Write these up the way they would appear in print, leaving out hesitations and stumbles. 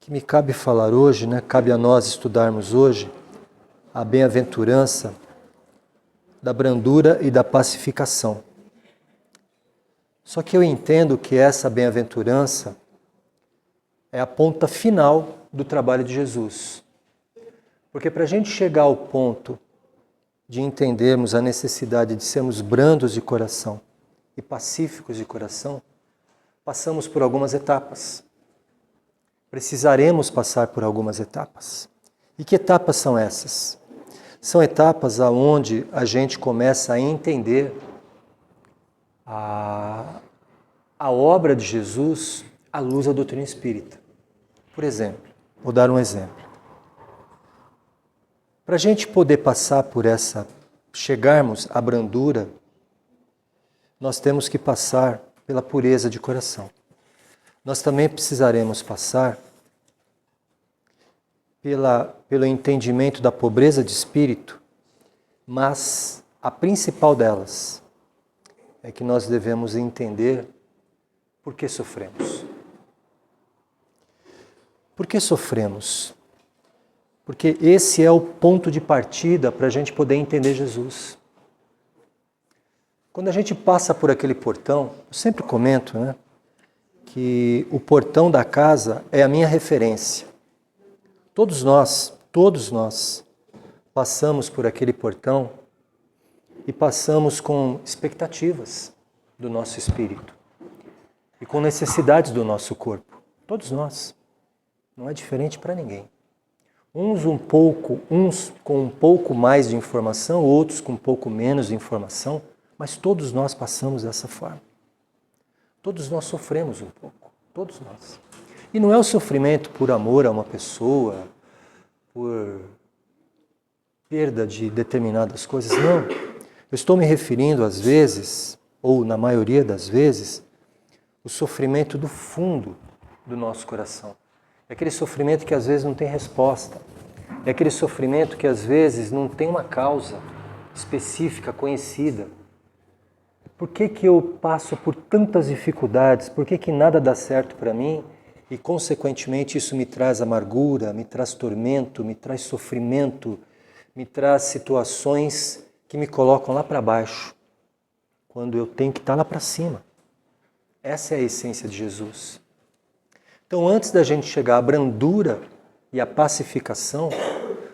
que me cabe falar hoje, cabe a nós estudarmos hoje a bem-aventurança da brandura e da pacificação. Só que eu entendo que essa bem-aventurança é a ponta final do trabalho de Jesus. Porque para a gente chegar ao ponto de entendermos a necessidade de sermos brandos de coração e pacíficos de coração, passamos por algumas etapas. Precisaremos passar por algumas etapas. E que etapas são essas? São etapas onde a gente começa a entender a obra de Jesus à luz da doutrina espírita. Por exemplo, vou dar um exemplo. Para a gente poder passar por chegarmos à brandura, nós temos que passar pela pureza de coração. Nós também precisaremos passar pelo entendimento da pobreza de espírito, mas a principal delas é que nós devemos entender por que sofremos. Por que sofremos? Porque esse é o ponto de partida para a gente poder entender Jesus. Quando a gente passa por aquele portão, eu sempre comento, que o portão da casa é a minha referência. Todos nós passamos por aquele portão e passamos com expectativas do nosso espírito e com necessidades do nosso corpo. Todos nós. Não é diferente para ninguém. Uns com um pouco mais de informação, outros com um pouco menos de informação, mas todos nós passamos dessa forma. Todos nós sofremos um pouco, todos nós. E não é o sofrimento por amor a uma pessoa, por perda de determinadas coisas, não. Eu estou me referindo às vezes, ou na maioria das vezes, o sofrimento do fundo do nosso coração. É aquele sofrimento que às vezes não tem resposta. É aquele sofrimento que às vezes não tem uma causa específica, conhecida. Por que eu passo por tantas dificuldades? Por que nada dá certo para mim? E, consequentemente, isso me traz amargura, me traz tormento, me traz sofrimento, me traz situações que me colocam lá para baixo, quando eu tenho que estar lá para cima. Essa é a essência de Jesus. Então, antes da gente chegar à brandura e à pacificação,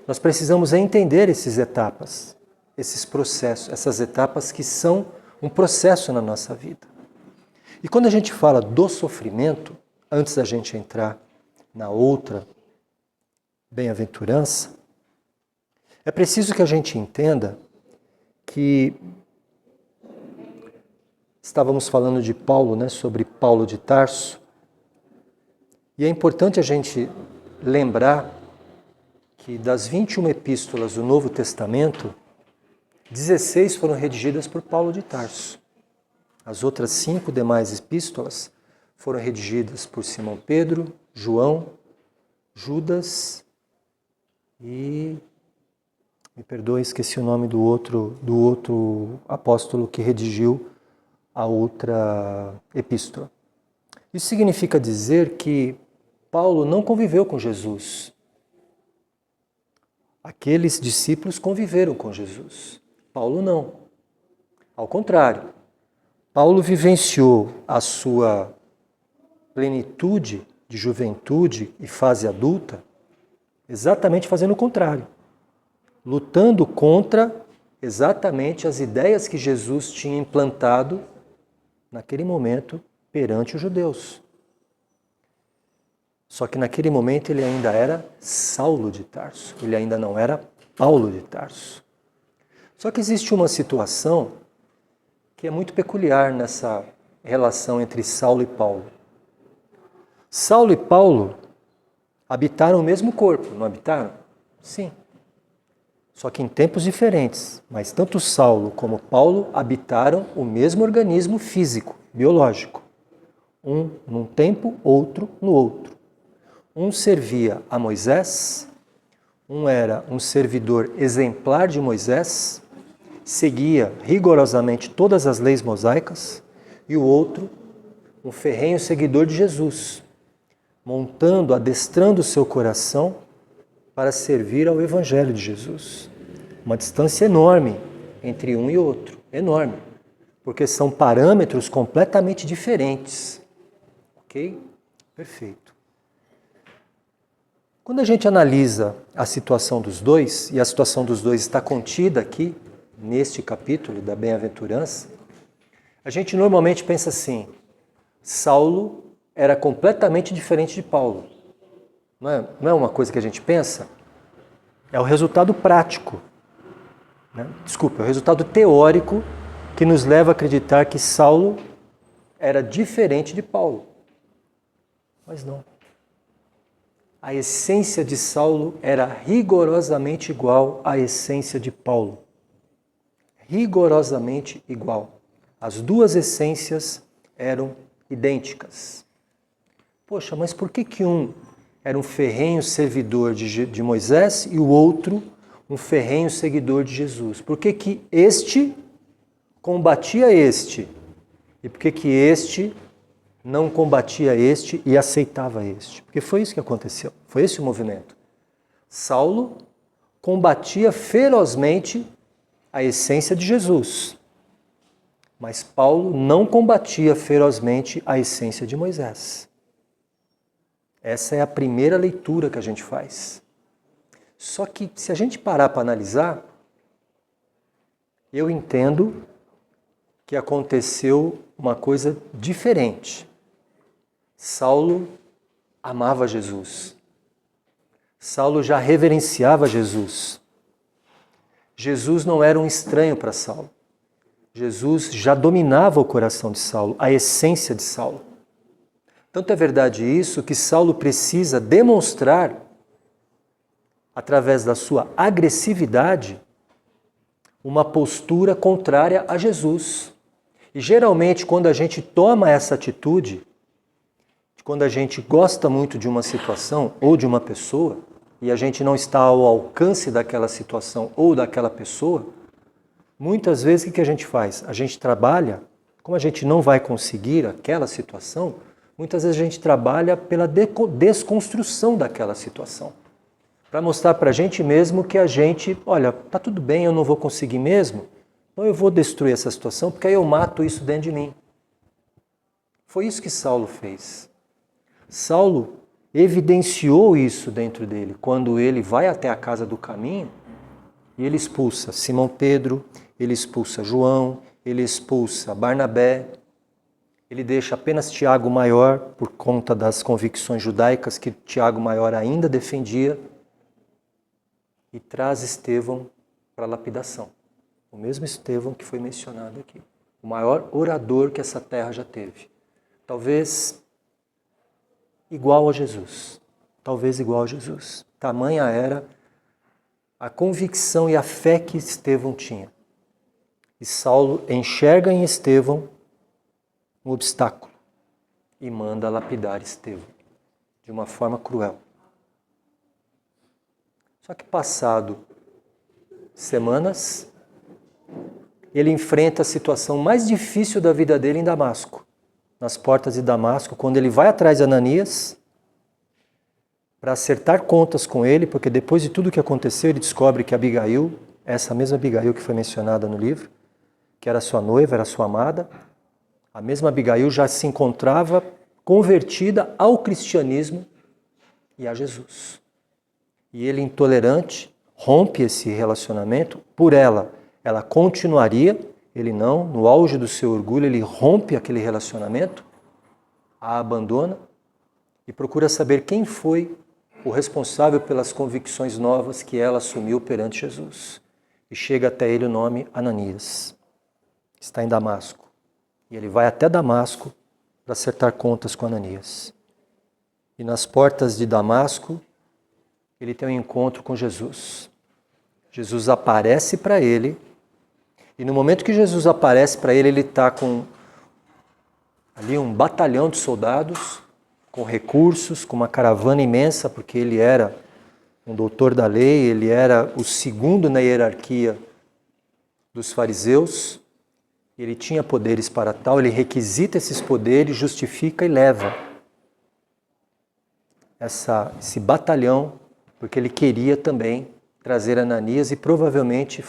nós precisamos entender essas etapas, esses processos, essas etapas que são um processo na nossa vida. E quando a gente fala do sofrimento, antes da gente entrar na outra bem-aventurança, é preciso que a gente entenda que estávamos falando de Paulo, sobre Paulo de Tarso, e é importante a gente lembrar que das 21 epístolas do Novo Testamento, 16 foram redigidas por Paulo de Tarso. As outras 5 demais epístolas foram redigidas por Simão Pedro, João, Judas e... me perdoe, esqueci o nome do outro apóstolo que redigiu a outra epístola. Isso significa dizer que Paulo não conviveu com Jesus. Aqueles discípulos conviveram com Jesus. Paulo não. Ao contrário, Paulo vivenciou a sua plenitude de juventude e fase adulta exatamente fazendo o contrário. Lutando contra exatamente as ideias que Jesus tinha implantado naquele momento perante os judeus. Só que naquele momento ele ainda era Saulo de Tarso, ele ainda não era Paulo de Tarso. Só que existe uma situação que é muito peculiar nessa relação entre Saulo e Paulo. Saulo e Paulo habitaram o mesmo corpo, não habitaram? Sim. Só que em tempos diferentes, mas tanto Saulo como Paulo habitaram o mesmo organismo físico, biológico. Um num tempo, outro no outro. Um servia a Moisés, um era um servidor exemplar de Moisés, seguia rigorosamente todas as leis mosaicas, e o outro, um ferrenho seguidor de Jesus. montando, adestrando o seu coração para servir ao Evangelho de Jesus. Uma distância enorme entre um e outro, enorme, porque são parâmetros completamente diferentes. Ok? Perfeito. Quando a gente analisa a situação dos dois, e a situação dos dois está contida aqui, neste capítulo da Bem-aventurança, a gente normalmente pensa assim: Saulo era completamente diferente de Paulo. Não é uma coisa que a gente pensa? É o resultado prático, né? Desculpa, é o resultado teórico que nos leva a acreditar que Saulo era diferente de Paulo. Mas não. A essência de Saulo era rigorosamente igual à essência de Paulo. Rigorosamente igual. As duas essências eram idênticas. Poxa, mas por que um era um ferrenho servidor de Moisés e o outro um ferrenho seguidor de Jesus? Por que este combatia este? E por que este não combatia este e aceitava este? Porque foi isso que aconteceu. Foi esse o movimento. Saulo combatia ferozmente a essência de Jesus. Mas Paulo não combatia ferozmente a essência de Moisés. Essa é a primeira leitura que a gente faz. Só que se a gente parar para analisar, eu entendo que aconteceu uma coisa diferente. Saulo amava Jesus. Saulo já reverenciava Jesus. Jesus não era um estranho para Saulo. Jesus já dominava o coração de Saulo, a essência de Saulo. Tanto é verdade isso que Saulo precisa demonstrar, através da sua agressividade, uma postura contrária a Jesus. E geralmente, quando a gente toma essa atitude, quando a gente gosta muito de uma situação ou de uma pessoa, e a gente não está ao alcance daquela situação ou daquela pessoa, muitas vezes o que a gente faz? A gente trabalha, como a gente não vai conseguir aquela situação, muitas vezes a gente trabalha pela desconstrução daquela situação. Para mostrar para a gente mesmo que a gente, olha, tá tudo bem, eu não vou conseguir mesmo, então eu vou destruir essa situação porque aí eu mato isso dentro de mim. Foi isso que Saulo fez. Saulo evidenciou isso dentro dele quando ele vai até a casa do caminho e ele expulsa Simão Pedro, ele expulsa João, ele expulsa Barnabé, ele deixa apenas Tiago Maior por conta das convicções judaicas que Tiago Maior ainda defendia e traz Estevão para a lapidação. O mesmo Estevão que foi mencionado aqui. O maior orador que essa terra já teve. Talvez igual a Jesus. Talvez igual a Jesus. Tamanha era a convicção e a fé que Estevão tinha. E Saulo enxerga em Estevão um obstáculo e manda lapidar Estevão de uma forma cruel. Só que passado semanas, ele enfrenta a situação mais difícil da vida dele em Damasco. Nas portas de Damasco, quando ele vai atrás de Ananias para acertar contas com ele, porque depois de tudo o que aconteceu, ele descobre que Abigail, essa mesma Abigail que foi mencionada no livro, que era sua noiva, era sua amada, a mesma Abigail já se encontrava convertida ao cristianismo e a Jesus. E ele, intolerante, rompe esse relacionamento por ela. Ela continuaria, ele não, no auge do seu orgulho, ele rompe aquele relacionamento, a abandona e procura saber quem foi o responsável pelas convicções novas que ela assumiu perante Jesus. E chega até ele o nome Ananias. Está em Damasco. E ele vai até Damasco para acertar contas com Ananias. E nas portas de Damasco, ele tem um encontro com Jesus. Jesus aparece para ele. E no momento que Jesus aparece para ele, ele está com ali um batalhão de soldados, com recursos, com uma caravana imensa, porque ele era um doutor da lei, ele era o segundo na hierarquia dos fariseus. Ele tinha poderes para tal, ele requisita esses poderes, justifica e leva. esse batalhão, porque ele queria também trazer Ananias e provavelmente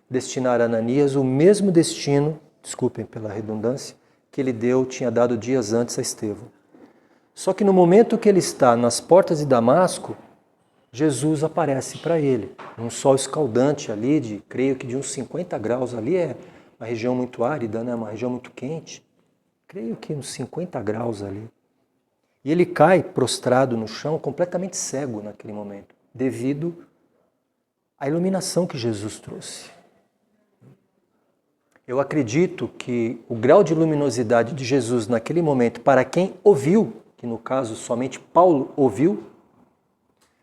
destinar a Ananias o mesmo destino, desculpem pela redundância, que ele tinha dado dias antes a Estevão. Só que no momento que ele está nas portas de Damasco, Jesus aparece para ele, num sol escaldante ali, creio que de uns 50 graus, ali é uma região muito árida, né? Uma região muito quente, creio que uns 50 graus ali. E ele cai prostrado no chão, completamente cego naquele momento, devido à iluminação que Jesus trouxe. Eu acredito que o grau de luminosidade de Jesus naquele momento, para quem ouviu, que no caso somente Paulo ouviu,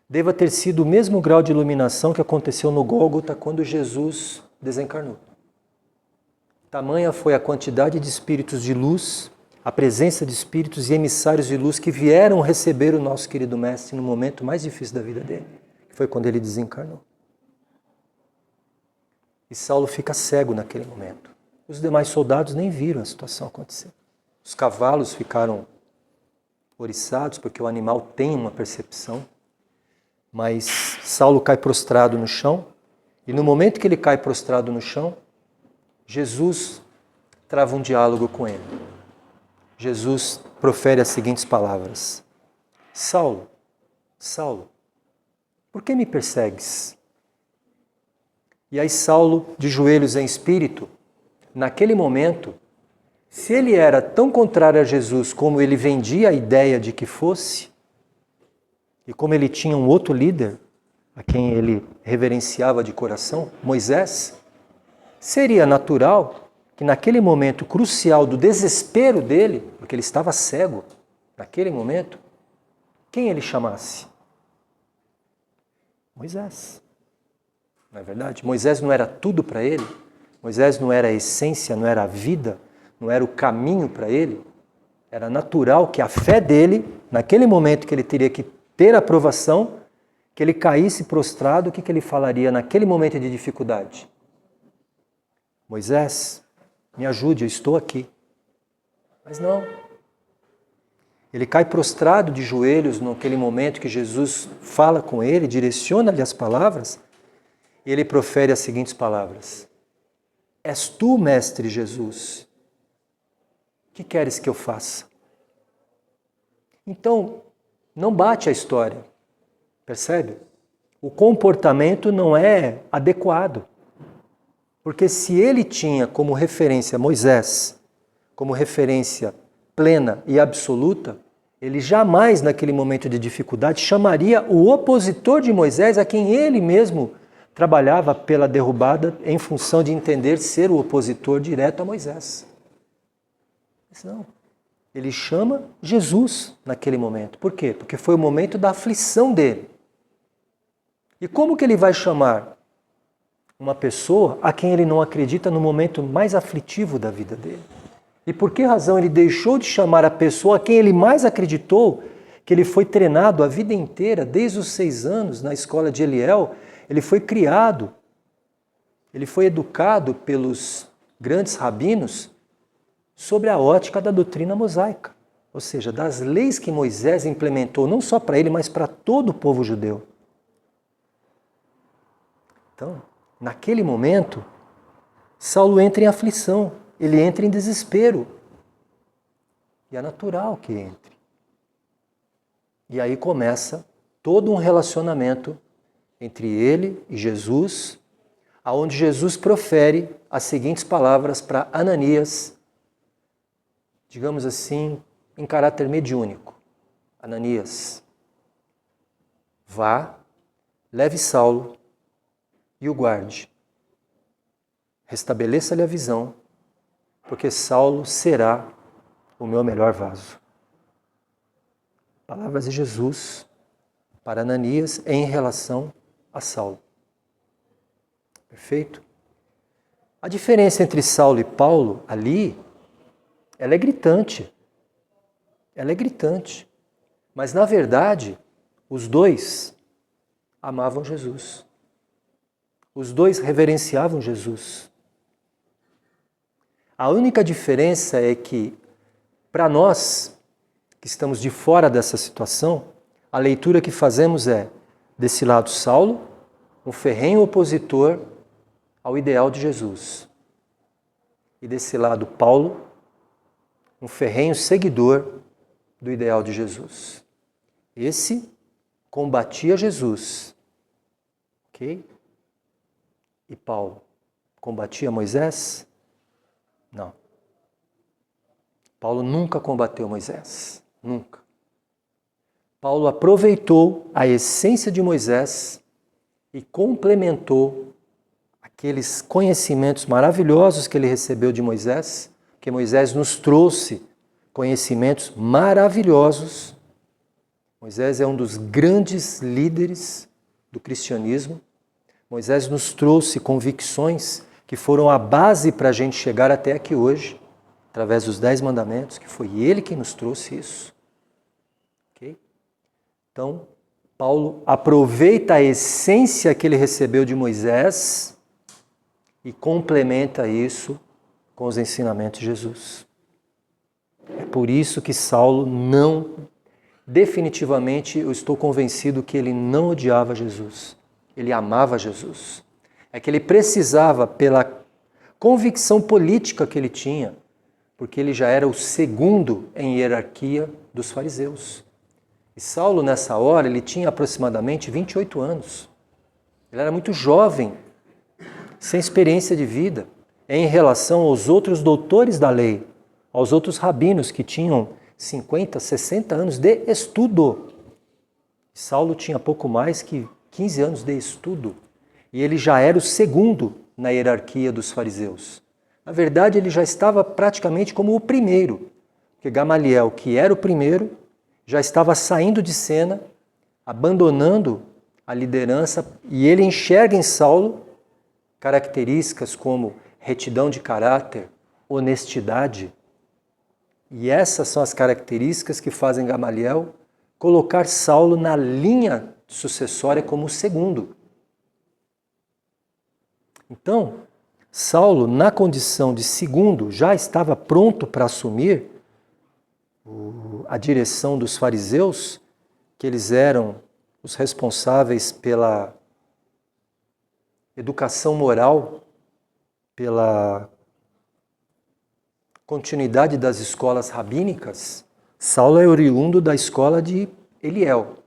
deva ter sido o mesmo grau de iluminação que aconteceu no Gólgota quando Jesus desencarnou. Tamanha foi a quantidade de espíritos de luz, a presença de espíritos e emissários de luz que vieram receber o nosso querido Mestre no momento mais difícil da vida dele, que foi quando ele desencarnou. E Saulo fica cego naquele momento. Os demais soldados nem viram a situação acontecer. Os cavalos ficaram oriçados, porque o animal tem uma percepção. Mas Saulo cai prostrado no chão, e no momento que ele cai prostrado no chão, Jesus trava um diálogo com ele. Jesus profere as seguintes palavras: Saulo, Saulo, por que me persegues? E aí Saulo, de joelhos em espírito, naquele momento, se ele era tão contrário a Jesus como ele vendia a ideia de que fosse, e como ele tinha um outro líder, a quem ele reverenciava de coração, Moisés, seria natural que naquele momento crucial do desespero dele, porque ele estava cego naquele momento, quem ele chamasse? Moisés. Não é verdade? Moisés não era tudo para ele, Moisés não era a essência, não era a vida, não era o caminho para ele. Era natural que a fé dele, naquele momento que ele teria que ter aprovação, que ele caísse prostrado, o que ele falaria naquele momento de dificuldade? Moisés, me ajude, eu estou aqui. Mas não. Ele cai prostrado de joelhos naquele momento que Jesus fala com ele, direciona-lhe as palavras, e ele profere as seguintes palavras: És tu, Mestre Jesus, o que queres que eu faça? Então, não bate a história, percebe? O comportamento não é adequado. Porque se ele tinha como referência Moisés, como referência plena e absoluta, ele jamais, naquele momento de dificuldade, chamaria o opositor de Moisés, a quem ele mesmo trabalhava pela derrubada, em função de entender ser o opositor direto a Moisés. Mas não. Ele chama Jesus naquele momento. Por quê? Porque foi o momento da aflição dele. E como que ele vai chamar uma pessoa a quem ele não acredita no momento mais aflitivo da vida dele? E por que razão ele deixou de chamar a pessoa a quem ele mais acreditou, que ele foi treinado a vida inteira, desde os 6 anos, na escola de Eliel, ele foi criado, ele foi educado pelos grandes rabinos sobre a ótica da doutrina mosaica, ou seja, das leis que Moisés implementou, não só para ele, mas para todo o povo judeu. Então, naquele momento, Saulo entra em aflição, ele entra em desespero. E é natural que entre. E aí começa todo um relacionamento entre ele e Jesus, aonde Jesus profere as seguintes palavras para Ananias, digamos assim, em caráter mediúnico. Ananias, vá, leve Saulo e o guarde. Restabeleça-lhe a visão, porque Saulo será o meu melhor vaso. Palavras de Jesus para Ananias em relação a Saulo. Perfeito? A diferença entre Saulo e Paulo ali, ela é gritante. Ela é gritante. Mas na verdade, os dois amavam Jesus. Os dois reverenciavam Jesus. A única diferença é que, para nós, que estamos de fora dessa situação, a leitura que fazemos é, desse lado, Saulo, um ferrenho opositor ao ideal de Jesus. E desse lado, Paulo, um ferrenho seguidor do ideal de Jesus. Esse combatia Jesus, ok? E Paulo combatia Moisés? Não. Paulo nunca combateu Moisés, nunca. Paulo aproveitou a essência de Moisés e complementou aqueles conhecimentos maravilhosos que ele recebeu de Moisés, que Moisés nos trouxe conhecimentos maravilhosos. Moisés é um dos grandes líderes do cristianismo. Moisés nos trouxe convicções que foram a base para a gente chegar até aqui hoje, através dos 10 mandamentos, que foi ele quem nos trouxe isso. Okay? Então, Paulo aproveita a essência que ele recebeu de Moisés e complementa isso com os ensinamentos de Jesus. É por isso que Saulo definitivamente, eu estou convencido que ele não odiava Jesus. Ele amava Jesus. É que ele precisava, pela convicção política que ele tinha, porque ele já era o segundo em hierarquia dos fariseus. E Saulo, nessa hora, ele tinha aproximadamente 28 anos. Ele era muito jovem, sem experiência de vida, em relação aos outros doutores da lei, aos outros rabinos que tinham 50, 60 anos de estudo. Saulo tinha pouco mais que 15 anos de estudo. E ele já era o segundo na hierarquia dos fariseus. Na verdade, ele já estava praticamente como o primeiro, porque Gamaliel, que era o primeiro, já estava saindo de cena, abandonando a liderança, e ele enxerga em Saulo características como retidão de caráter, honestidade. E essas são as características que fazem Gamaliel colocar Saulo na linha sucessória como o segundo. Então, Saulo, na condição de segundo, já estava pronto para assumir a direção dos fariseus, que eles eram os responsáveis pela educação moral, pela continuidade das escolas rabínicas. Saulo é oriundo da escola de Eliel,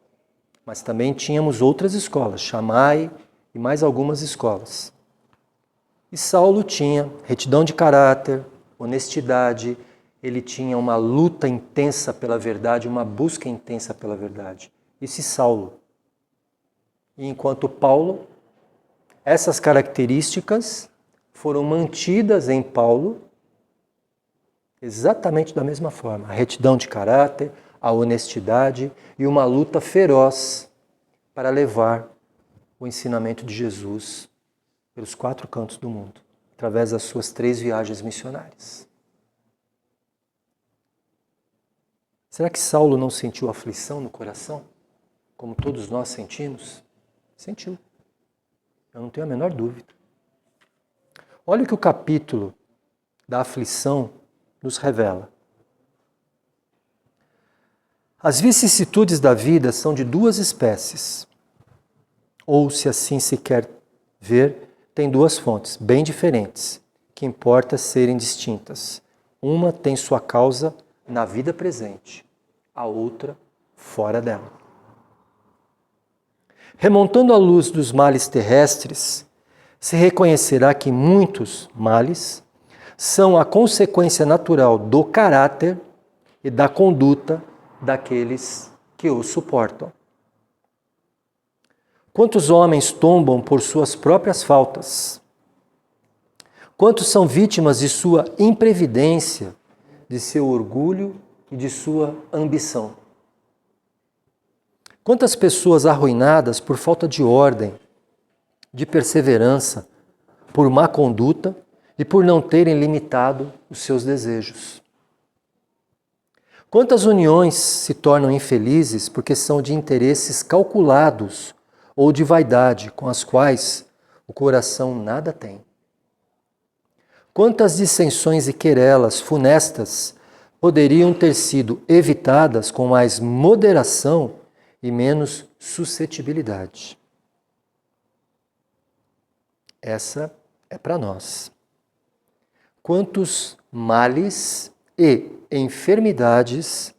mas também tínhamos outras escolas, Shammai e mais algumas escolas. E Saulo tinha retidão de caráter, honestidade, ele tinha uma luta intensa pela verdade, uma busca intensa pela verdade. Esse Saulo. E enquanto Paulo, essas características foram mantidas em Paulo exatamente da mesma forma. A retidão de caráter, a honestidade e uma luta feroz para levar o ensinamento de Jesus pelos 4 cantos do mundo, através das suas 3 viagens missionárias. Será que Saulo não sentiu aflição no coração, como todos nós sentimos? Sentiu. Eu não tenho a menor dúvida. Olha o que o capítulo da aflição nos revela. As vicissitudes da vida são de 2 espécies, ou, se assim se quer ver, tem 2 fontes bem diferentes, que importa serem distintas. Uma tem sua causa na vida presente, a outra fora dela. Remontando a luz dos males terrestres, se reconhecerá que muitos males são a consequência natural do caráter e da conduta daqueles que os suportam. Quantos homens tombam por suas próprias faltas? Quantos são vítimas de sua imprevidência, de seu orgulho e de sua ambição? Quantas pessoas arruinadas por falta de ordem, de perseverança, por má conduta e por não terem limitado os seus desejos? Quantas uniões se tornam infelizes porque são de interesses calculados ou de vaidade, com as quais o coração nada tem? Quantas dissensões e querelas funestas poderiam ter sido evitadas com mais moderação e menos suscetibilidade. Essa é para nós. Quantos males e enfermidades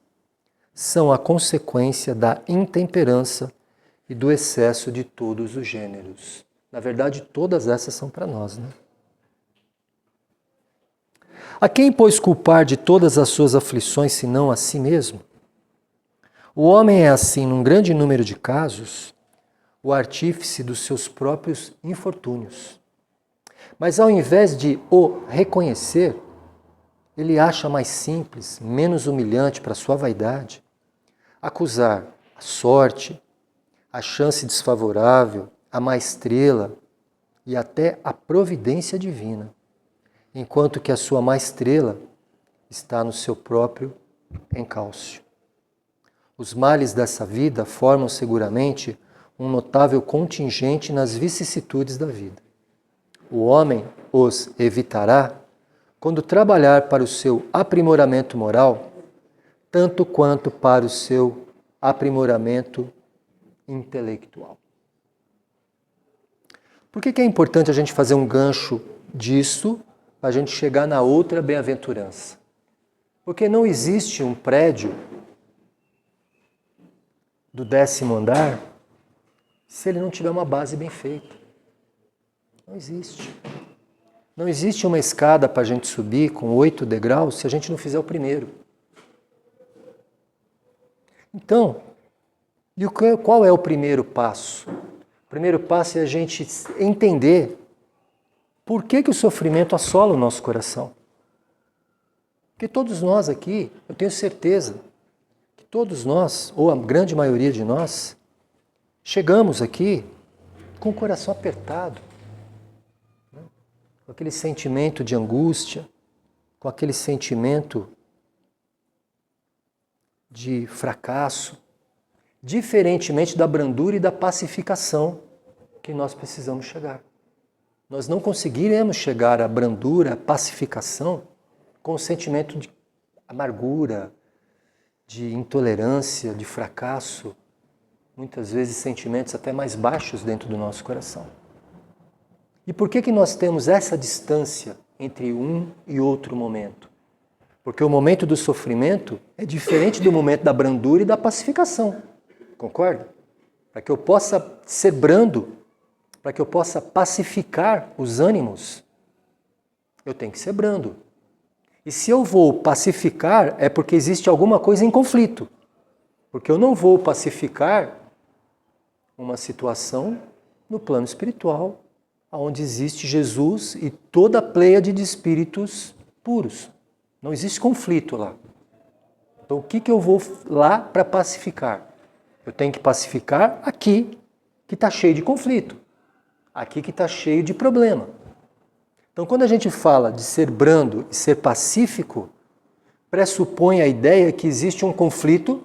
são a consequência da intemperança e do excesso de todos os gêneros. Na verdade, todas essas são para nós, né? A quem, pois, culpar de todas as suas aflições, senão a si mesmo? O homem é, assim, num grande número de casos, o artífice dos seus próprios infortúnios. Mas ao invés de o reconhecer, ele acha mais simples, menos humilhante para sua vaidade, acusar a sorte, a chance desfavorável, a má estrela e até a providência divina, enquanto que a sua má estrela está no seu próprio encalço. Os males dessa vida formam seguramente um notável contingente nas vicissitudes da vida. O homem os evitará quando trabalhar para o seu aprimoramento moral, tanto quanto para o seu aprimoramento intelectual. Por que é importante a gente fazer um gancho disso para a gente chegar na outra bem-aventurança? Porque não existe um prédio do 10º andar se ele não tiver uma base bem feita. Não existe. Não existe uma escada para a gente subir com 8 degraus se a gente não fizer o primeiro. Então, qual é o primeiro passo? O primeiro passo é a gente entender por que o sofrimento assola o nosso coração. Porque todos nós aqui, eu tenho certeza, que todos nós, ou a grande maioria de nós, chegamos aqui com o coração apertado, né? Com aquele sentimento de angústia, com aquele sentimento de fracasso, diferentemente da brandura e da pacificação que nós precisamos chegar. Nós não conseguiremos chegar à brandura, à pacificação, com o sentimento de amargura, de intolerância, de fracasso, muitas vezes sentimentos até mais baixos dentro do nosso coração. E por que nós temos essa distância entre um e outro momento? Porque o momento do sofrimento é diferente do momento da brandura e da pacificação. Concorda? Para que eu possa ser brando, para que eu possa pacificar os ânimos, eu tenho que ser brando. E se eu vou pacificar, é porque existe alguma coisa em conflito. Porque eu não vou pacificar uma situação no plano espiritual, onde existe Jesus e toda a pleiade de espíritos puros. Não existe conflito lá. Então o que eu vou lá para pacificar? Eu tenho que pacificar aqui, que está cheio de conflito. Aqui que está cheio de problema. Então quando a gente fala de ser brando e ser pacífico, pressupõe a ideia que existe um conflito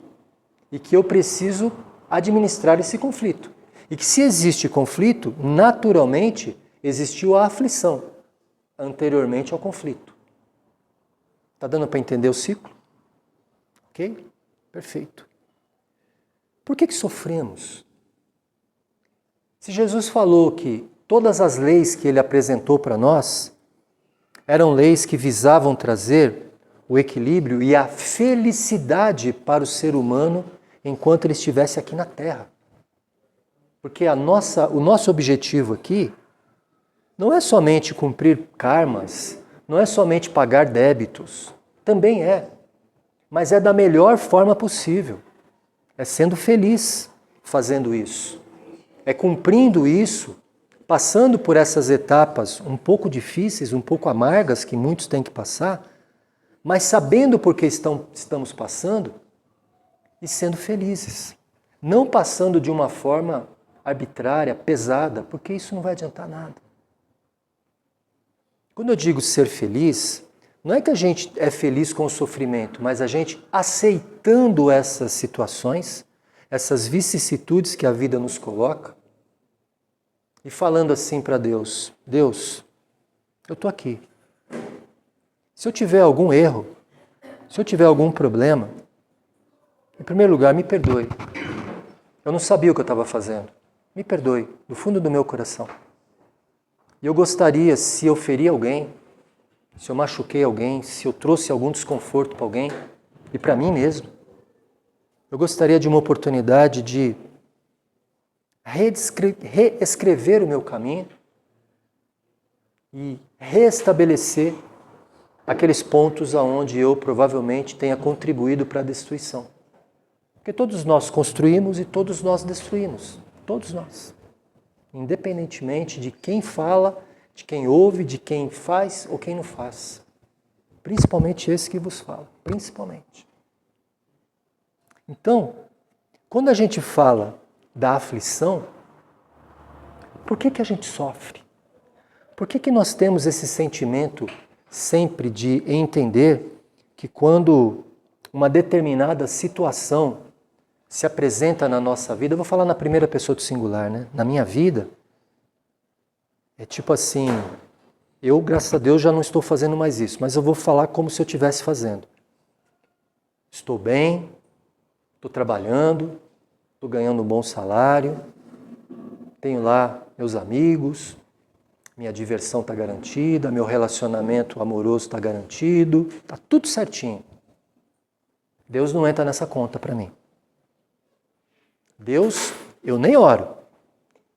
e que eu preciso administrar esse conflito. E que se existe conflito, naturalmente existiu a aflição anteriormente ao conflito. Está dando para entender o ciclo? Ok? Perfeito. Por que sofremos? Se Jesus falou que todas as leis que ele apresentou para nós eram leis que visavam trazer o equilíbrio e a felicidade para o ser humano enquanto ele estivesse aqui na Terra. Porque o nosso objetivo aqui não é somente cumprir karmas, não é somente pagar débitos, também é, mas é da melhor forma possível. É sendo feliz fazendo isso. É cumprindo isso, passando por essas etapas um pouco difíceis, um pouco amargas, que muitos têm que passar, mas sabendo por que estamos passando e sendo felizes. Não passando de uma forma arbitrária, pesada, porque isso não vai adiantar nada. Quando eu digo ser feliz, não é que a gente é feliz com o sofrimento, mas a gente aceitando essas situações, essas vicissitudes que a vida nos coloca, e falando assim para Deus: Deus, eu estou aqui. Se eu tiver algum erro, se eu tiver algum problema, em primeiro lugar, me perdoe. Eu não sabia o que eu estava fazendo. Me perdoe, do fundo do meu coração. E eu gostaria, se eu feri alguém, se eu machuquei alguém, se eu trouxe algum desconforto para alguém, e para mim mesmo, eu gostaria de uma oportunidade de reescrever o meu caminho e reestabelecer aqueles pontos aonde eu provavelmente tenha contribuído para a destruição. Porque todos nós construímos e todos nós destruímos. Todos nós. Independentemente de quem fala, de quem ouve, de quem faz ou quem não faz. Principalmente esse que vos fala. Principalmente. Então, quando a gente fala da aflição, por que a gente sofre? Por que nós temos esse sentimento sempre de entender que quando uma determinada situação se apresenta na nossa vida, eu vou falar na primeira pessoa do singular, né? Na minha vida, é tipo assim, eu, graças a Deus, já não estou fazendo mais isso, mas eu vou falar como se eu estivesse fazendo. Estou bem, estou trabalhando, estou ganhando um bom salário, tenho lá meus amigos, minha diversão está garantida, meu relacionamento amoroso está garantido, está tudo certinho. Deus não entra nessa conta para mim. Deus, eu nem oro.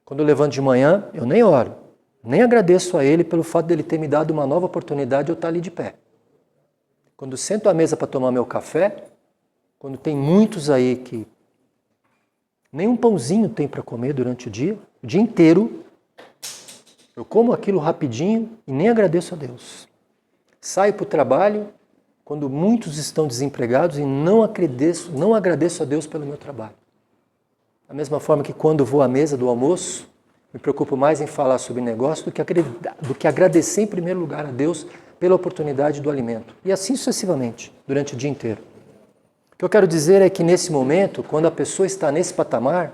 Quando eu levanto de manhã, eu nem oro. Nem agradeço a Ele pelo fato dele ter me dado uma nova oportunidade de eu estar ali de pé. Quando eu sento à mesa para tomar meu café, quando tem muitos aí que nem um pãozinho tem para comer durante o dia inteiro, eu como aquilo rapidinho e nem agradeço a Deus. Saio para o trabalho quando muitos estão desempregados e não agradeço a Deus pelo meu trabalho. Da mesma forma que quando vou à mesa do almoço, me preocupo mais em falar sobre negócio do que agradecer em primeiro lugar a Deus pela oportunidade do alimento. E assim sucessivamente, durante o dia inteiro. O que eu quero dizer é que nesse momento, quando a pessoa está nesse patamar,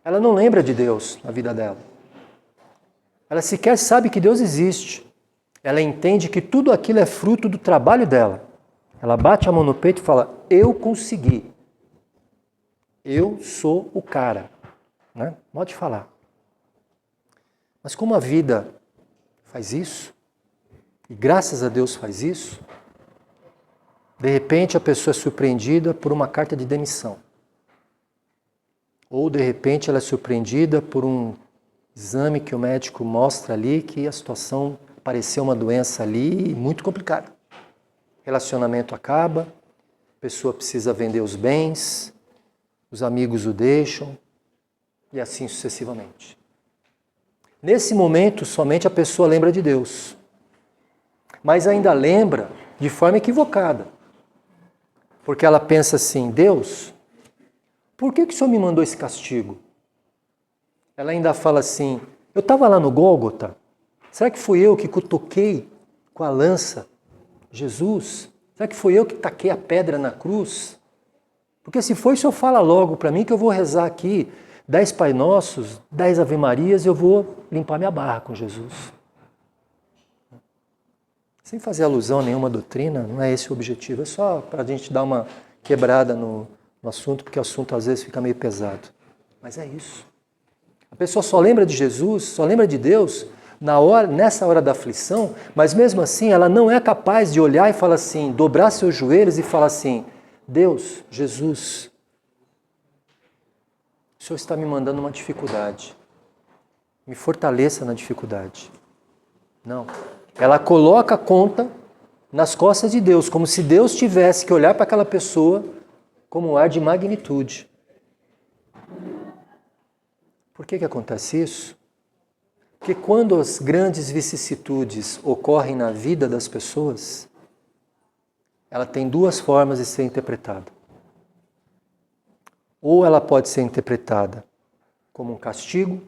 ela não lembra de Deus na vida dela. Ela sequer sabe que Deus existe. Ela entende que tudo aquilo é fruto do trabalho dela. Ela bate a mão no peito e fala, eu consegui. Eu sou o cara, né? Pode falar. Mas como a vida faz isso, e graças a Deus faz isso, de repente a pessoa é surpreendida por uma carta de demissão. Ou de repente ela é surpreendida por um exame que o médico mostra ali que a situação pareceu uma doença ali muito complicada. Relacionamento acaba, a pessoa precisa vender os bens, os amigos o deixam e assim sucessivamente. Nesse momento, somente a pessoa lembra de Deus. Mas ainda lembra de forma equivocada. Porque ela pensa assim, Deus, por que o Senhor me mandou esse castigo? Ela ainda fala assim, eu estava lá no Gólgota, será que fui eu que cutuquei com a lança Jesus? Será que fui eu que taquei a pedra na cruz? Porque se for, o Senhor fala logo para mim que eu vou rezar aqui 10 Pai Nossos, 10 Ave Marias e eu vou limpar minha barra com Jesus. Sem fazer alusão a nenhuma doutrina, não é esse o objetivo, é só para a gente dar uma quebrada no assunto, porque o assunto às vezes fica meio pesado. Mas é isso. A pessoa só lembra de Jesus, só lembra de Deus nessa hora da aflição, mas mesmo assim ela não é capaz de olhar e falar assim, dobrar seus joelhos e falar assim, Deus, Jesus, o Senhor está me mandando uma dificuldade. Me fortaleça na dificuldade. Não. Ela coloca a conta nas costas de Deus, como se Deus tivesse que olhar para aquela pessoa como um ar de magnitude. Por que acontece isso? Porque quando as grandes vicissitudes ocorrem na vida das pessoas, ela tem duas formas de ser interpretada. Ou ela pode ser interpretada como um castigo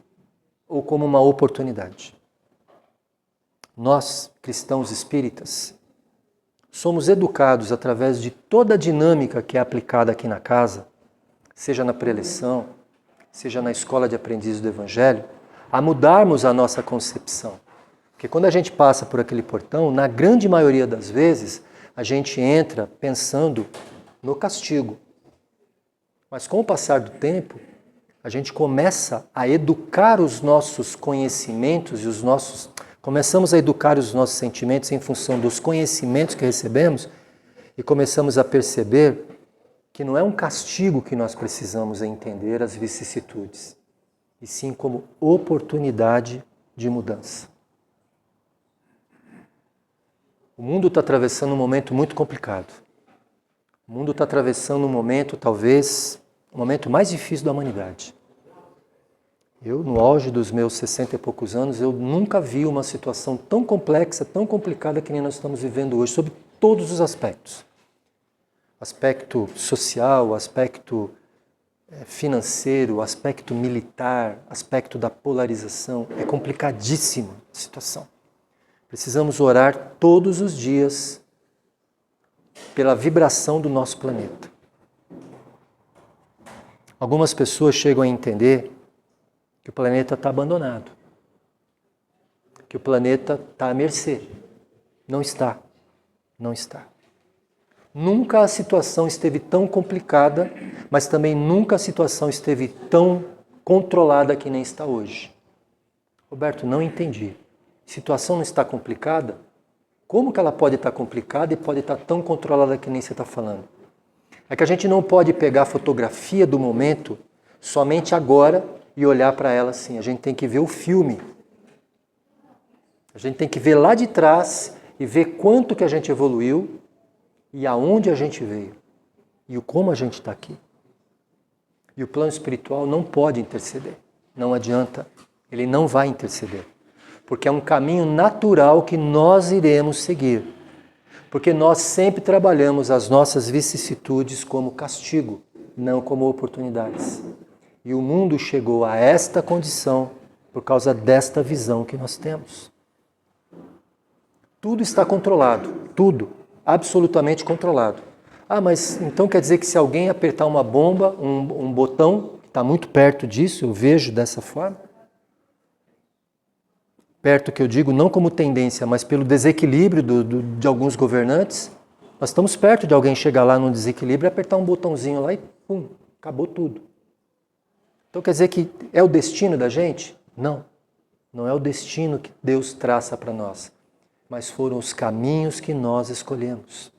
ou como uma oportunidade. Nós, cristãos espíritas, somos educados através de toda a dinâmica que é aplicada aqui na casa, seja na preleção, seja na escola de aprendizes do Evangelho, a mudarmos a nossa concepção. Porque quando a gente passa por aquele portão, na grande maioria das vezes, a gente entra pensando no castigo. Mas com o passar do tempo, a gente começa a educar os nossos conhecimentos e começamos a educar os nossos sentimentos em função dos conhecimentos que recebemos e começamos a perceber que não é um castigo que nós precisamos entender as vicissitudes, e sim como oportunidade de mudança. O mundo está atravessando um momento muito complicado. O mundo está atravessando um momento, talvez, o momento mais difícil da humanidade. Eu, no auge dos meus 60 e poucos anos, eu nunca vi uma situação tão complexa, tão complicada que nem nós estamos vivendo hoje, sob todos os aspectos. Aspecto social, aspecto financeiro, aspecto militar, aspecto da polarização. É complicadíssima a situação. Precisamos orar todos os dias pela vibração do nosso planeta. Algumas pessoas chegam a entender que o planeta está abandonado, que o planeta está à mercê. Não está. Não está. Nunca a situação esteve tão complicada, mas também nunca a situação esteve tão controlada que nem está hoje. Roberto, não entendi. A situação não está complicada? Como que ela pode estar complicada e pode estar tão controlada que nem você está falando? É que a gente não pode pegar a fotografia do momento somente agora e olhar para ela assim. A gente tem que ver o filme. A gente tem que ver lá de trás e ver quanto que a gente evoluiu e aonde a gente veio, e o como a gente está aqui. E o plano espiritual não pode interceder, não adianta, ele não vai interceder, porque é um caminho natural que nós iremos seguir, porque nós sempre trabalhamos as nossas vicissitudes como castigo, não como oportunidades. E o mundo chegou a esta condição por causa desta visão que nós temos. Tudo está controlado, tudo. Absolutamente controlado. Ah, mas então quer dizer que se alguém apertar uma bomba, um botão, que está muito perto disso, eu vejo dessa forma. Perto que eu digo não como tendência, mas pelo desequilíbrio de alguns governantes. Nós estamos perto de alguém chegar lá num desequilíbrio, apertar um botãozinho lá e pum, acabou tudo. Então quer dizer que é o destino da gente? Não. Não é o destino que Deus traça para nós. Mas foram os caminhos que nós escolhemos.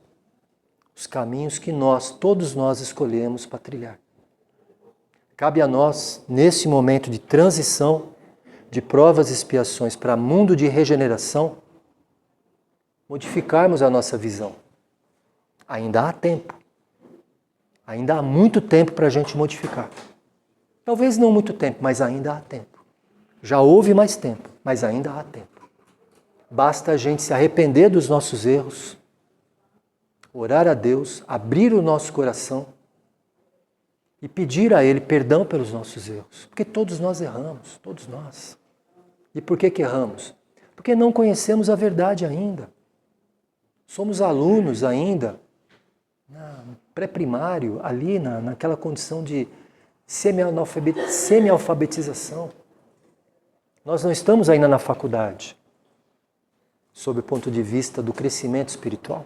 Os caminhos que todos nós escolhemos para trilhar. Cabe a nós, nesse momento de transição, de provas e expiações para mundo de regeneração, modificarmos a nossa visão. Ainda há tempo. Ainda há muito tempo para a gente modificar. Talvez não muito tempo, mas ainda há tempo. Já houve mais tempo, mas ainda há tempo. Basta a gente se arrepender dos nossos erros, orar a Deus, abrir o nosso coração e pedir a Ele perdão pelos nossos erros. Porque todos nós erramos, todos nós. E por que erramos? Porque não conhecemos a verdade ainda. Somos alunos ainda, no pré-primário, ali naquela condição de semi-alfabetização. Nós não estamos ainda na faculdade. Sob o ponto de vista do crescimento espiritual.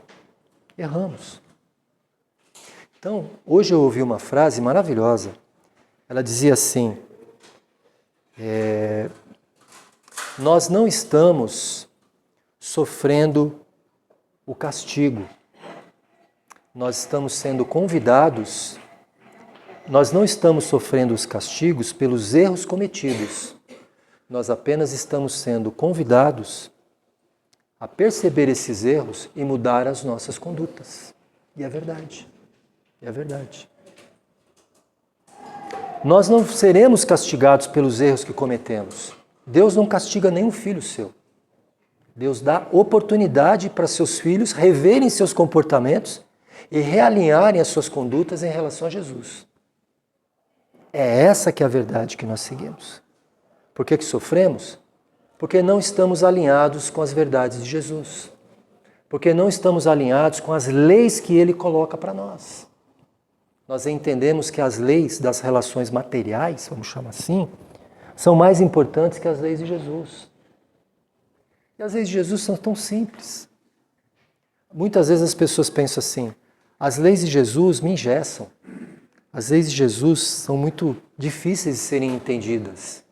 Erramos. Então, hoje eu ouvi uma frase maravilhosa. Ela dizia assim, nós não estamos sofrendo o castigo. Nós estamos sendo convidados, nós não estamos sofrendo os castigos pelos erros cometidos. Nós apenas estamos sendo convidados a perceber esses erros e mudar as nossas condutas. E é verdade. É verdade. Nós não seremos castigados pelos erros que cometemos. Deus não castiga nenhum filho seu. Deus dá oportunidade para seus filhos reverem seus comportamentos e realinharem as suas condutas em relação a Jesus. É essa que é a verdade que nós seguimos. Por que sofremos? Porque não estamos alinhados com as verdades de Jesus. Porque não estamos alinhados com as leis que Ele coloca para nós. Nós entendemos que as leis das relações materiais, vamos chamar assim, são mais importantes que as leis de Jesus. E as leis de Jesus são tão simples. Muitas vezes as pessoas pensam assim, as leis de Jesus me engessam. As leis de Jesus são muito difíceis de serem entendidas.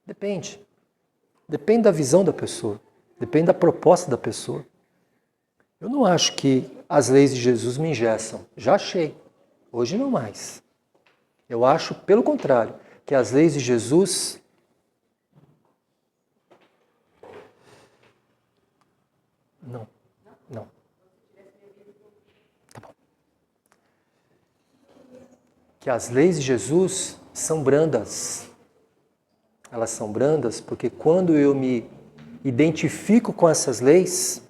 Depende. Depende da visão da pessoa. Depende da proposta da pessoa. Eu não acho que as leis de Jesus me engessam. Já achei. Hoje não mais. Eu acho, pelo contrário, que as leis de Jesus Não. Tá bom. Que as leis de Jesus são brandas. Elas são brandas porque quando eu me identifico com essas leis,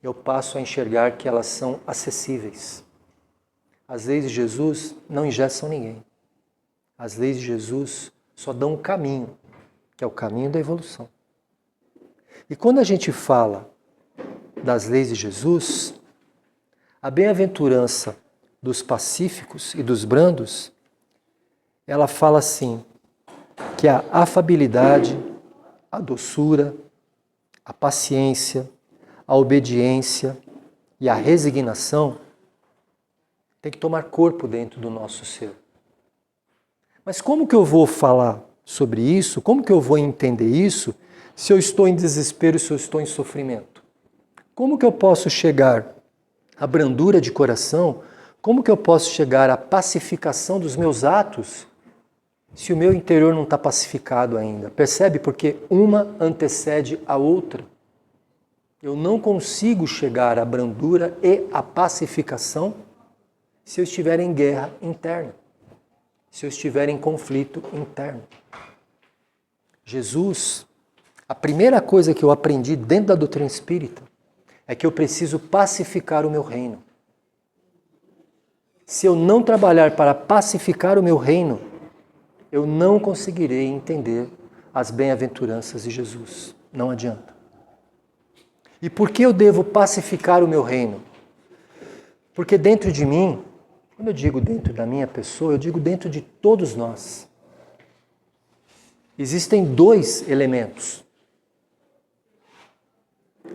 eu passo a enxergar que elas são acessíveis. As leis de Jesus não engessam ninguém. As leis de Jesus só dão um caminho, que é o caminho da evolução. E quando a gente fala das leis de Jesus, a bem-aventurança dos pacíficos e dos brandos, ela fala assim, que a afabilidade, a doçura, a paciência, a obediência e a resignação tem que tomar corpo dentro do nosso ser. Mas como que eu vou falar sobre isso? Como que eu vou entender isso se eu estou em desespero, se eu estou em sofrimento? Como que eu posso chegar à brandura de coração? Como que eu posso chegar à pacificação dos meus atos se o meu interior não está pacificado ainda? Percebe? Porque uma antecede a outra. Eu não consigo chegar à brandura e à pacificação se eu estiver em guerra interna, se eu estiver em conflito interno. Jesus, a primeira coisa que eu aprendi dentro da doutrina espírita é que eu preciso pacificar o meu reino. Se eu não trabalhar para pacificar o meu reino, eu não conseguirei entender as bem-aventuranças de Jesus. Não adianta. E por que eu devo pacificar o meu reino? Porque dentro de mim, quando eu digo dentro da minha pessoa, eu digo dentro de todos nós, existem dois elementos.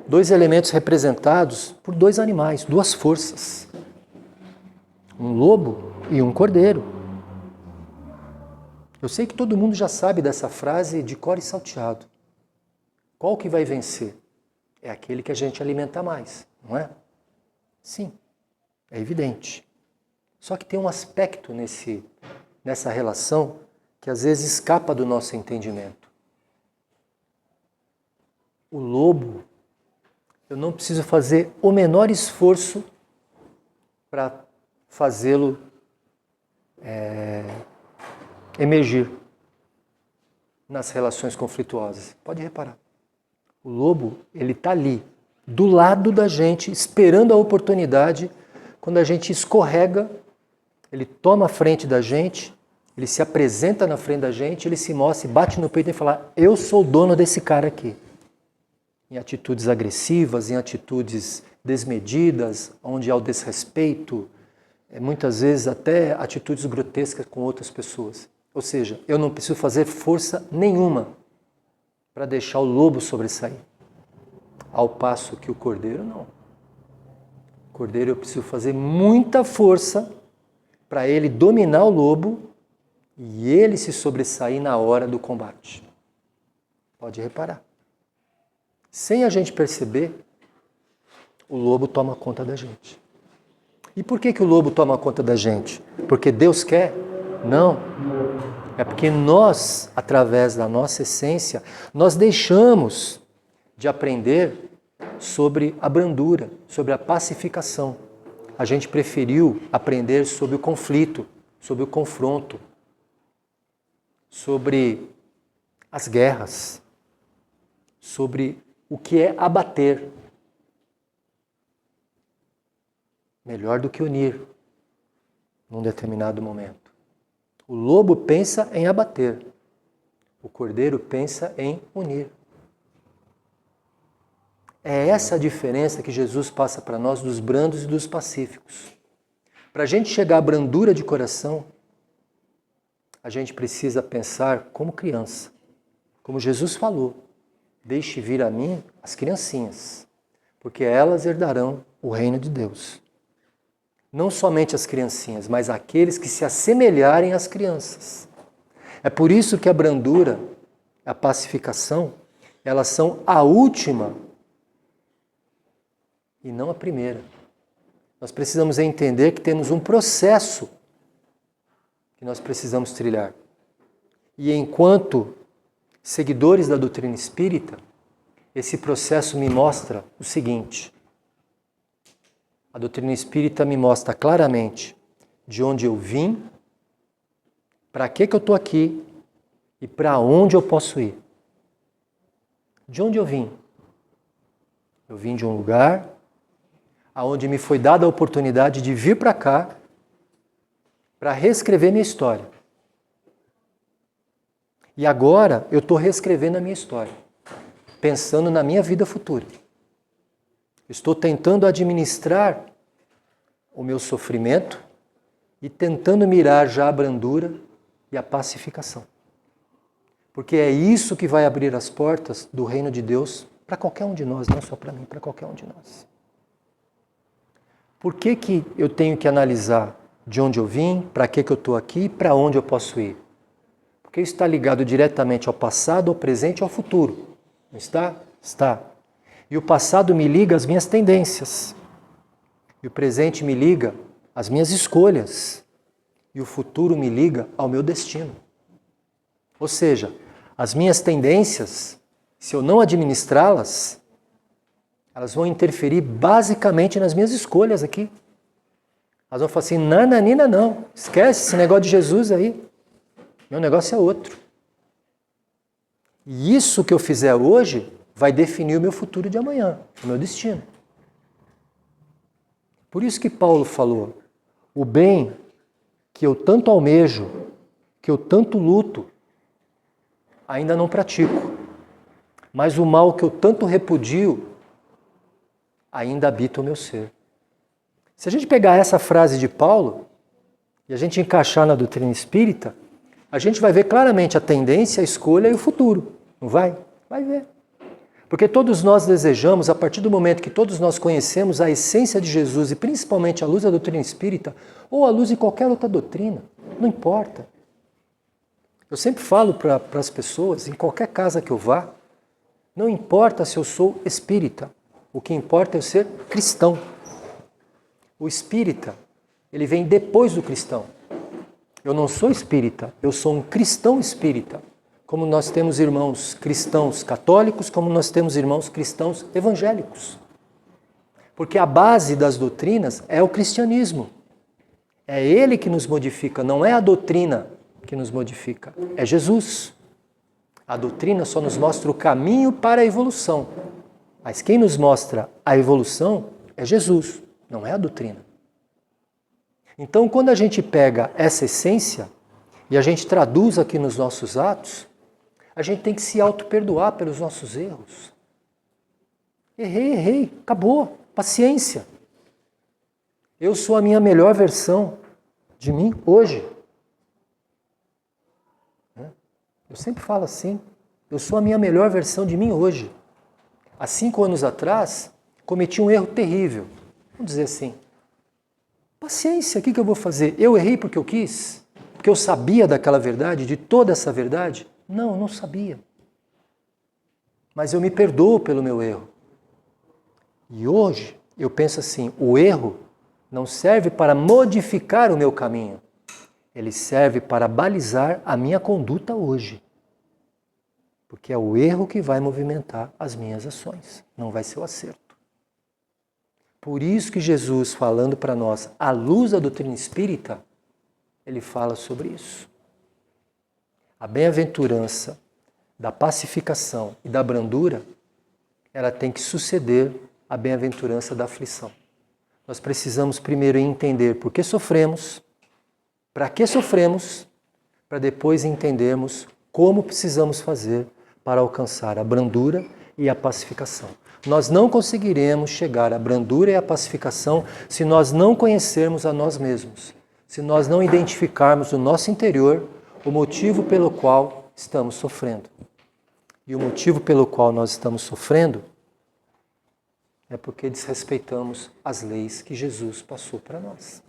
Dois elementos representados por dois animais, duas forças. Um lobo e um cordeiro. Eu sei que todo mundo já sabe dessa frase de cor e salteado. Qual que vai vencer? É aquele que a gente alimenta mais, não é? Sim, é evidente. Só que tem um aspecto nessa relação que às vezes escapa do nosso entendimento. O lobo, eu não preciso fazer o menor esforço para fazê-lo emergir nas relações conflituosas. Pode reparar. O lobo, ele está ali, do lado da gente, esperando a oportunidade. Quando a gente escorrega, ele toma a frente da gente, ele se apresenta na frente da gente, ele se mostra, bate no peito e fala: eu sou o dono desse cara aqui. Em atitudes agressivas, em atitudes desmedidas, onde há o desrespeito, muitas vezes até atitudes grotescas com outras pessoas. Ou seja, eu não preciso fazer força nenhuma para deixar o lobo sobressair. Ao passo que o cordeiro não. O cordeiro eu preciso fazer muita força para ele dominar o lobo e ele se sobressair na hora do combate. Pode reparar. Sem a gente perceber, o lobo toma conta da gente. E por que o lobo toma conta da gente? Porque Deus quer? Não. É porque nós, através da nossa essência, nós deixamos de aprender sobre a brandura, sobre a pacificação. A gente preferiu aprender sobre o conflito, sobre o confronto, sobre as guerras, sobre o que é abater. Melhor do que unir num determinado momento. O lobo pensa em abater, o cordeiro pensa em unir. É essa a diferença que Jesus passa para nós dos brandos e dos pacíficos. Para a gente chegar à brandura de coração, a gente precisa pensar como criança. Como Jesus falou, deixe vir a mim as criancinhas, porque elas herdarão o reino de Deus. Não somente as criancinhas, mas aqueles que se assemelharem às crianças. É por isso que a brandura, a pacificação, elas são a última e não a primeira. Nós precisamos entender que temos um processo que nós precisamos trilhar. E enquanto seguidores da doutrina espírita, esse processo me mostra o seguinte: a doutrina espírita me mostra claramente de onde eu vim, para que eu estou aqui e para onde eu posso ir. De onde eu vim? Eu vim de um lugar aonde me foi dada a oportunidade de vir para cá para reescrever minha história. E agora eu estou reescrevendo a minha história, pensando na minha vida futura. Estou tentando administrar o meu sofrimento e tentando mirar já a brandura e a pacificação. Porque é isso que vai abrir as portas do reino de Deus para qualquer um de nós, não só para mim, para qualquer um de nós. Por que eu tenho que analisar de onde eu vim, para que eu estou aqui e para onde eu posso ir? Porque isso está ligado diretamente ao passado, ao presente e ao futuro. Não está? Está. E o passado me liga às minhas tendências. E o presente me liga às minhas escolhas. E o futuro me liga ao meu destino. Ou seja, as minhas tendências, se eu não administrá-las, elas vão interferir basicamente nas minhas escolhas aqui. Elas vão falar assim, nananina não, esquece esse negócio de Jesus aí. Meu negócio é outro. E isso que eu fizer hoje vai definir o meu futuro de amanhã, o meu destino. Por isso que Paulo falou, o bem que eu tanto almejo, que eu tanto luto, ainda não pratico. Mas o mal que eu tanto repudio, ainda habita o meu ser. Se a gente pegar essa frase de Paulo e a gente encaixar na doutrina espírita, a gente vai ver claramente a tendência, a escolha e o futuro. Não vai? Vai ver. Porque todos nós desejamos, a partir do momento que todos nós conhecemos a essência de Jesus e principalmente a luz da doutrina espírita, ou a luz de qualquer outra doutrina, não importa. Eu sempre falo para as pessoas, em qualquer casa que eu vá, não importa se eu sou espírita, o que importa é eu ser cristão. O espírita, ele vem depois do cristão. Eu não sou espírita, eu sou um cristão espírita. Como nós temos irmãos cristãos católicos, como nós temos irmãos cristãos evangélicos. Porque a base das doutrinas é o cristianismo. É ele que nos modifica, não é a doutrina que nos modifica, é Jesus. A doutrina só nos mostra o caminho para a evolução. Mas quem nos mostra a evolução é Jesus, não é a doutrina. Então, quando a gente pega essa essência e a gente traduz aqui nos nossos atos, a gente tem que se auto-perdoar pelos nossos erros. Errei, acabou, paciência. Eu sou a minha melhor versão de mim hoje. Eu sempre falo assim, eu sou a minha melhor versão de mim hoje. Há 5 anos atrás, cometi um erro terrível. Vamos dizer assim, paciência, o que eu vou fazer? Eu errei porque eu quis? Porque eu sabia daquela verdade, de toda essa verdade? Não, eu não sabia. Mas eu me perdoo pelo meu erro. E hoje, eu penso assim, o erro não serve para modificar o meu caminho. Ele serve para balizar a minha conduta hoje. Porque é o erro que vai movimentar as minhas ações, não vai ser o acerto. Por isso que Jesus, falando para nós, à luz da doutrina espírita, ele fala sobre isso. A bem-aventurança da pacificação e da brandura, ela tem que suceder à bem-aventurança da aflição. Nós precisamos primeiro entender por que sofremos, para que sofremos, para depois entendermos como precisamos fazer para alcançar a brandura e a pacificação. Nós não conseguiremos chegar à brandura e à pacificação se nós não conhecermos a nós mesmos, se nós não identificarmos no nosso interior o motivo pelo qual estamos sofrendo. E o motivo pelo qual nós estamos sofrendo é porque desrespeitamos as leis que Jesus passou para nós.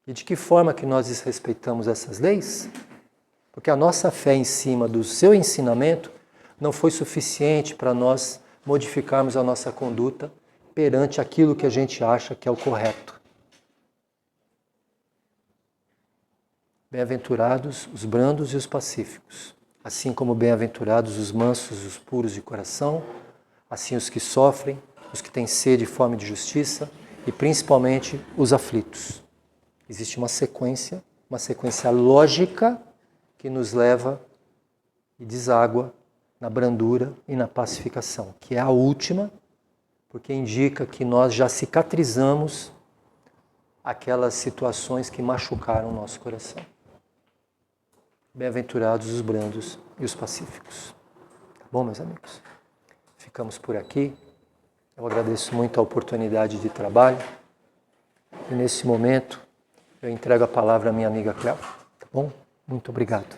E de que forma que nós desrespeitamos essas leis? Porque a nossa fé em cima do seu ensinamento não foi suficiente para nós modificarmos a nossa conduta perante aquilo que a gente acha que é o correto. Bem-aventurados os brandos e os pacíficos, assim como bem-aventurados os mansos e os puros de coração, assim os que sofrem, os que têm sede e fome de justiça e principalmente os aflitos. Existe uma sequência lógica que nos leva e deságua na brandura e na pacificação, que é a última, porque indica que nós já cicatrizamos aquelas situações que machucaram o nosso coração. Bem-aventurados os brandos e os pacíficos. Tá bom, meus amigos? Ficamos por aqui. Eu agradeço muito a oportunidade de trabalho. E nesse momento, eu entrego a palavra à minha amiga Cléo. Tá bom? Muito obrigado.